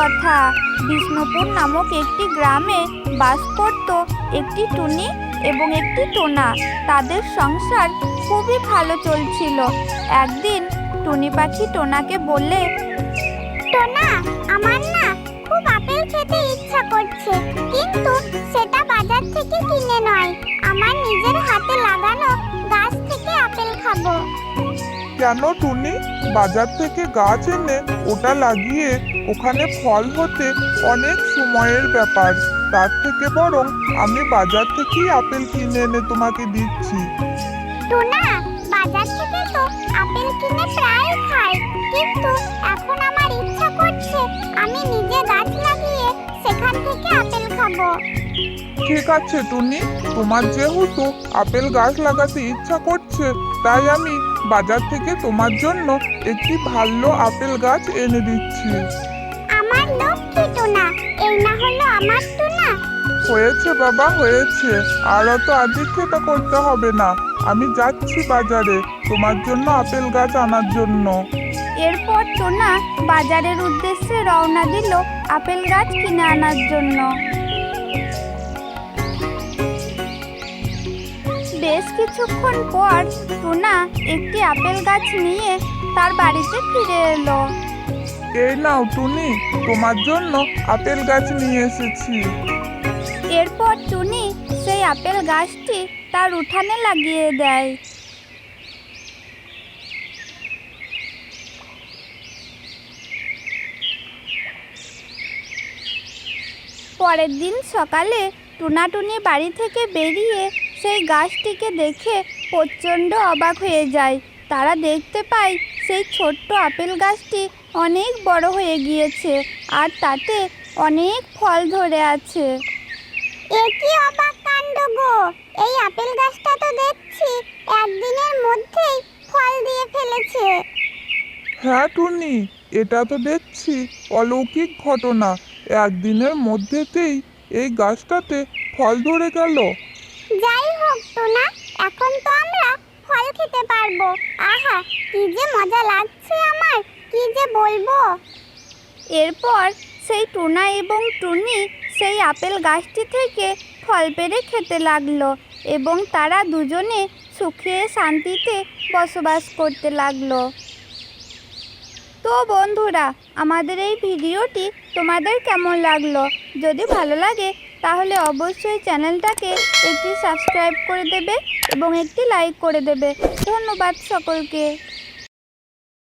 কথা। বিষ্ণুপুর নামক একটি গ্রামে বাস করত একটি টুনি এবং একটি টোনা। তাদের সংসার খুবই ভালো চলছিল। একদিন টুনি পাখি টোনাকে বললে, টোনা, আমার না খুব আপেল খেতে ইচ্ছা করছে, কিন্তু সেটা বাজার থেকে কিনে নয়, আমার নিজের হাতে লাগানো গাছ থেকে আপেল খাবো। কেন টুনি? বাজার থেকে গাছ এনে ওটা লাগিয়ে ওখানে ফল হতে অনেক সময়ের ব্যাপার। তার থেকে বরং আমি বাজার থেকেই আপেল কিনে এনে তোমাকে দিচ্ছি। টোনা, বাজার থেকে তো আপেল কিনে প্রায় খাই, কিন্তু এখন আমার ইচ্ছা করছে আমি নিজে গাছ লাগিয়ে সেখান থেকে আপেল খাবো। ঠিক আছে টুনি, তোমার যেহেতু আপেল গাছ লাগাতে ইচ্ছা করছে, তাই আমি বাজার থেকে তোমার জন্য একটি ভালো আপেল গাছ এনে দিচ্ছি। আমার লক্ষ্মী টোনা, এই না হলো আমার টোনা। হয়েছে বাবা, হয়েছে। আর অত আদিক্ষেতা করতে হবে না। আমি যাচ্ছি বাজারে তোমার জন্য আপেল গাছ আনার জন্য। এরপর টোনা বাজারের উদ্দেশ্যে রওনা দিল আপেল গাছ কিনে আনার জন্য। বেশ কিছুক্ষণ পর টোনা একটি আপেল গাছ নিয়ে তার বাড়িতে ফিরে এলো। এই নাও টুনি, তোমার জন্য আপেল গাছ নিয়ে এসেছি। এরপর টুনি সেই আপেল গাছটি তার উঠানে লাগিয়ে দেয়। পরের দিন সকালে টুনি বাড়ি থেকে বেরিয়ে সেই গাছটিকে দেখে প্রচণ্ড অবাক হয়ে যায়। তারা দেখতে পায় সেই ছোট্ট আপেল গাছটি অনেক বড় হয়ে গিয়েছে, আর তাতে অনেক ফল ধরে আছে। এ কি অবাক কাণ্ড গো! এই আপেল গাছটা তো দেখছি একদিনের মধ্যেই ফল দিয়ে ফেলেছে। হ্যাঁ টুনি, এটা তো দেখছি অলৌকিক ঘটনা। একদিনের মধ্যেতেই এই গাছটাতে ফল ধরে গেল। যাই হোক টোনা, এখন তো আমরা ফল খেতে পারবো। আহা, কি যে মজা লাগছে আমার, কি যে বলবো। এরপর সেই টোনা এবং টুনি সেই আপেল গাছটি থেকে ফল পেড়ে খেতে লাগলো এবং তারা দুজনে সুখে শান্তিতে বসবাস করতে লাগলো। তো বন্ধুরা, আমাদের এই ভিডিওটি তোমাদের কেমন লাগলো? যদি ভালো লাগে তাহলে অবশ্যই চ্যানেলটাকে একটি সাবস্ক্রাইব করে দেবে এবং একটি লাইক করে দেবে। ধন্যবাদ সকলকে।